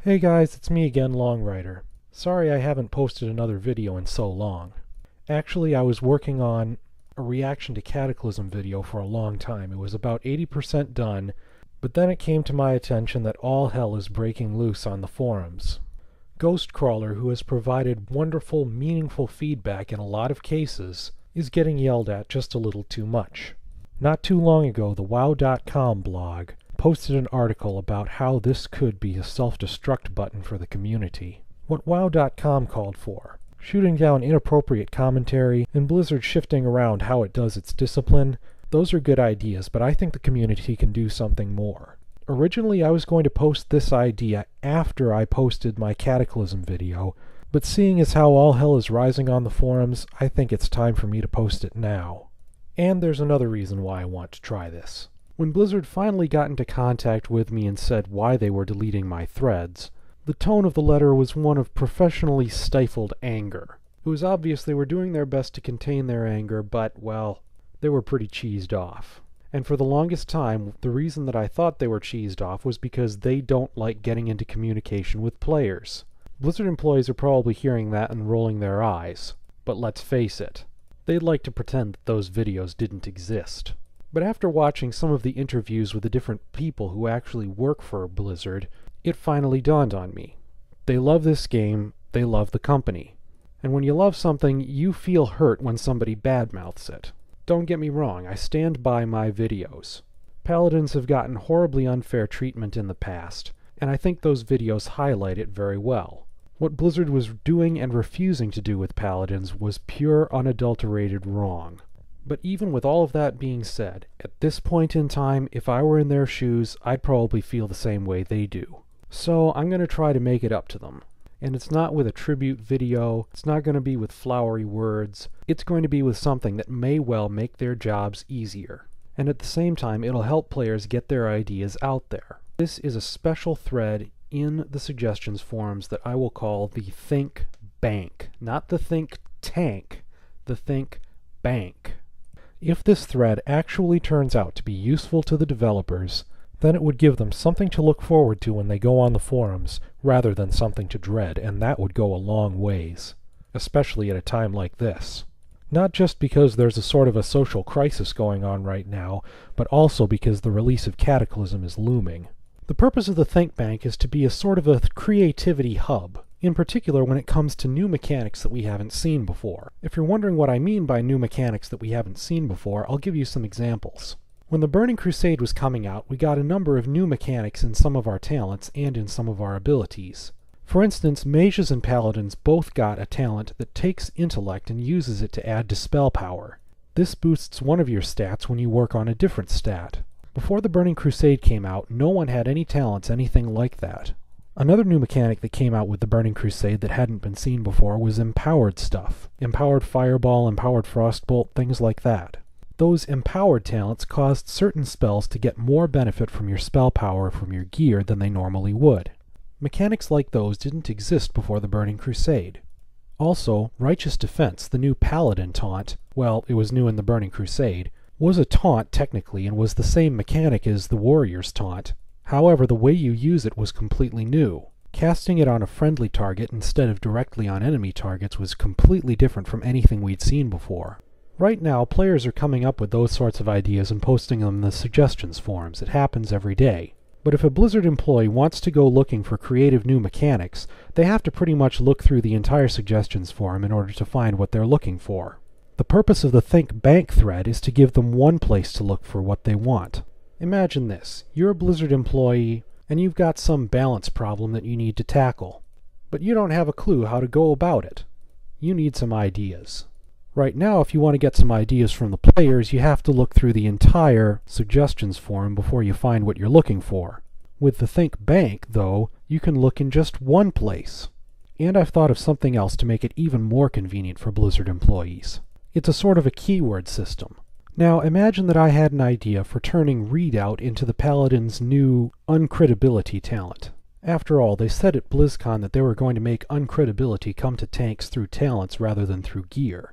Hey guys, it's me again, Longwriter. Sorry I haven't posted another video in so long. Actually, I was working on a reaction to Cataclysm video for a long time. It was about 80% done, but then it came to my attention that all hell is breaking loose on the forums. Ghostcrawler, who has provided wonderful, meaningful feedback in a lot of cases, is getting yelled at just a little too much. Not too long ago, the WoW.com blog posted an article about how this could be a self-destruct button for the community. What WoW.com called for: shooting down inappropriate commentary, and Blizzard shifting around how it does its discipline. Those are good ideas, but I think the community can do something more. Originally, I was going to post this idea after I posted my Cataclysm video, but seeing as how all hell is rising on the forums, I think it's time for me to post it now. And there's another reason why I want to try this. When Blizzard finally got into contact with me and said why they were deleting my threads, the tone of the letter was one of professionally stifled anger. It was obvious they were doing their best to contain their anger, but, well, they were pretty cheesed off. And for the longest time, the reason that I thought they were cheesed off was because they don't like getting into communication with players. Blizzard employees are probably hearing that and rolling their eyes. But let's face it, they'd like to pretend that those videos didn't exist. But after watching some of the interviews with the different people who actually work for Blizzard, it finally dawned on me. They love this game, they love the company. And when you love something, you feel hurt when somebody badmouths it. Don't get me wrong, I stand by my videos. Paladins have gotten horribly unfair treatment in the past, and I think those videos highlight it very well. What Blizzard was doing and refusing to do with Paladins was pure, unadulterated wrong. But even with all of that being said, at this point in time, if I were in their shoes, I'd probably feel the same way they do. So I'm going to try to make it up to them. And it's not with a tribute video, it's not going to be with flowery words, it's going to be with something that may well make their jobs easier. And at the same time, it'll help players get their ideas out there. This is a special thread in the suggestions forums that I will call the Think Bank. Not the Think Tank, the Think Bank. If this thread actually turns out to be useful to the developers, then it would give them something to look forward to when they go on the forums, rather than something to dread, and that would go a long ways, especially at a time like this. Not just because there's a sort of a social crisis going on right now, but also because the release of Cataclysm is looming. The purpose of the Think Bank is to be a sort of a creativity hub, in particular when it comes to new mechanics that we haven't seen before. If you're wondering what I mean by new mechanics that we haven't seen before, I'll give you some examples. When the Burning Crusade was coming out, we got a number of new mechanics in some of our talents and in some of our abilities. For instance, mages and paladins both got a talent that takes intellect and uses it to add to spell power. This boosts one of your stats when you work on a different stat. Before the Burning Crusade came out, no one had any talents anything like that. Another new mechanic that came out with the Burning Crusade that hadn't been seen before was empowered stuff. Empowered Fireball, Empowered Frostbolt, things like that. Those empowered talents caused certain spells to get more benefit from your spell power from your gear than they normally would. Mechanics like those didn't exist before the Burning Crusade. Also, Righteous Defense, the new Paladin taunt, well, it was new in the Burning Crusade, was a taunt technically and was the same mechanic as the Warrior's taunt. However, the way you use it was completely new. Casting it on a friendly target instead of directly on enemy targets was completely different from anything we'd seen before. Right now, players are coming up with those sorts of ideas and posting them in the suggestions forums. It happens every day. But if a Blizzard employee wants to go looking for creative new mechanics, they have to pretty much look through the entire suggestions forum in order to find what they're looking for. The purpose of the Think Bank thread is to give them one place to look for what they want. Imagine this. You're a Blizzard employee, and you've got some balance problem that you need to tackle. But you don't have a clue how to go about it. You need some ideas. Right now, if you want to get some ideas from the players, you have to look through the entire suggestions forum before you find what you're looking for. With the Think Bank, though, you can look in just one place. And I've thought of something else to make it even more convenient for Blizzard employees. It's a sort of a keyword system. Now, imagine that I had an idea for turning Readout into the Paladin's new Uncritability talent. After all, they said at BlizzCon that they were going to make Uncritability come to tanks through talents rather than through gear.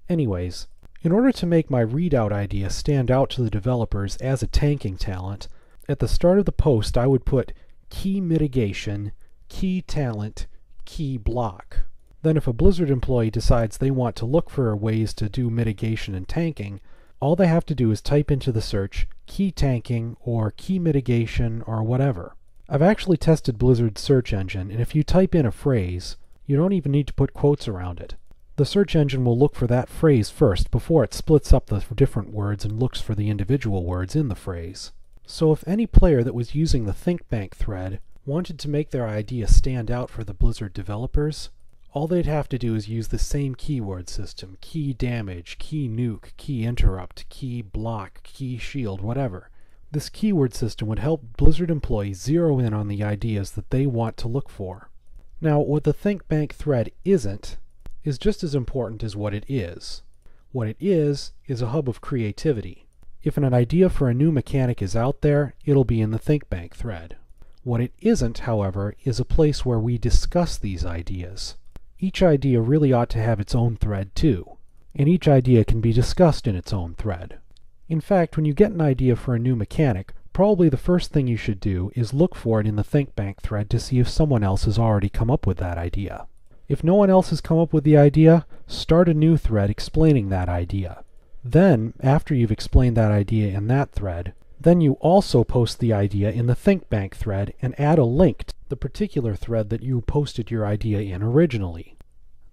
Anyways, in order to make my Readout idea stand out to the developers as a tanking talent, at the start of the post I would put key mitigation, key talent, key block. Then if a Blizzard employee decides they want to look for ways to do mitigation and tanking, all they have to do is type into the search key tanking or key mitigation or whatever. I've actually tested Blizzard's search engine, and if you type in a phrase, you don't even need to put quotes around it. The search engine will look for that phrase first before it splits up the different words and looks for the individual words in the phrase. So if any player that was using the Thinkbank thread wanted to make their idea stand out for the Blizzard developers, all they'd have to do is use the same keyword system: key damage, key nuke, key interrupt, key block, key shield, whatever. This keyword system would help Blizzard employees zero in on the ideas that they want to look for. Now, what the Thinkbank thread isn't is just as important as what it is. What it is a hub of creativity. If an idea for a new mechanic is out there, it'll be in the Thinkbank thread. What it isn't, however, is a place where we discuss these ideas. Each idea really ought to have its own thread too, and each idea can be discussed in its own thread. In fact, when you get an idea for a new mechanic, probably the first thing you should do is look for it in the Thinkbank thread to see if someone else has already come up with that idea. If no one else has come up with the idea, start a new thread explaining that idea. Then, after you've explained that idea in that thread, then you also post the idea in the Thinkbank thread and add a link to the particular thread that you posted your idea in originally.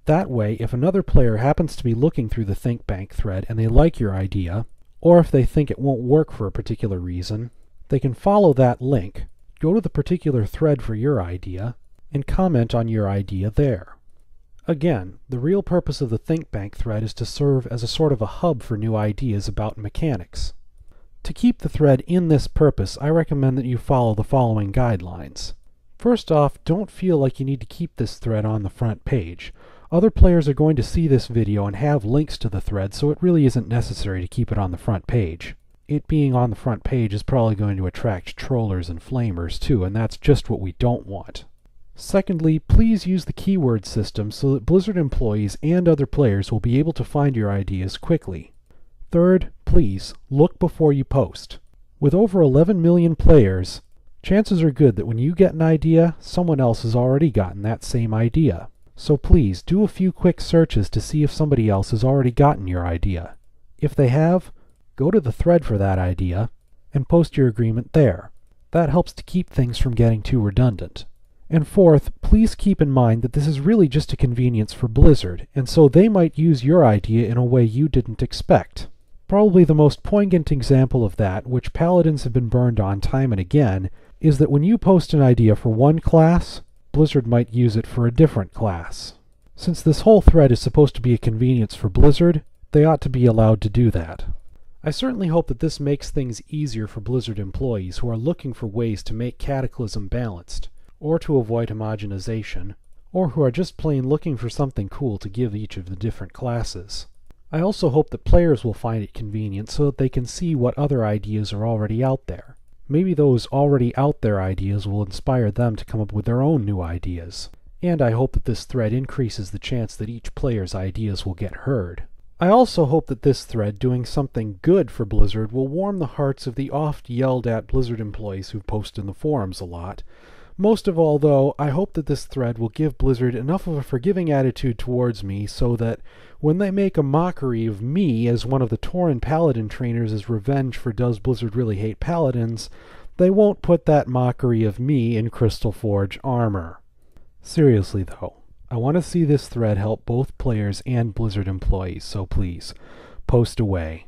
That way, if another player happens to be looking through the Thinkbank thread and they like your idea, or if they think it won't work for a particular reason, they can follow that link, go to the particular thread for your idea, and comment on your idea there. Again, the real purpose of the Thinkbank thread is to serve as a sort of a hub for new ideas about mechanics. To keep the thread in this purpose, I recommend that you follow the following guidelines. First off, don't feel like you need to keep this thread on the front page. Other players are going to see this video and have links to the thread, so it really isn't necessary to keep it on the front page. It being on the front page is probably going to attract trollers and flamers too, and that's just what we don't want. Secondly, please use the keyword system so that Blizzard employees and other players will be able to find your ideas quickly. Third, please look before you post. With over 11 million players, chances are good that when you get an idea, someone else has already gotten that same idea. So please do a few quick searches to see if somebody else has already gotten your idea. If they have, go to the thread for that idea and post your agreement there. That helps to keep things from getting too redundant. And fourth, please keep in mind that this is really just a convenience for Blizzard, and so they might use your idea in a way you didn't expect. Probably the most poignant example of that, which Paladins have been burned on time and again, is that when you post an idea for one class, Blizzard might use it for a different class. Since this whole thread is supposed to be a convenience for Blizzard, they ought to be allowed to do that. I certainly hope that this makes things easier for Blizzard employees who are looking for ways to make Cataclysm balanced, or to avoid homogenization, or who are just plain looking for something cool to give each of the different classes. I also hope that players will find it convenient so that they can see what other ideas are already out there. Maybe those already out there ideas will inspire them to come up with their own new ideas. And I hope that this thread increases the chance that each player's ideas will get heard. I also hope that this thread doing something good for Blizzard will warm the hearts of the oft yelled at Blizzard employees who post in the forums a lot. Most of all, though, I hope that this thread will give Blizzard enough of a forgiving attitude towards me so that when they make a mockery of me as one of the Tauren Paladin trainers as revenge for Does Blizzard Really Hate Paladins, they won't put that mockery of me in Crystal Forge armor. Seriously, though, I want to see this thread help both players and Blizzard employees, so please, post away.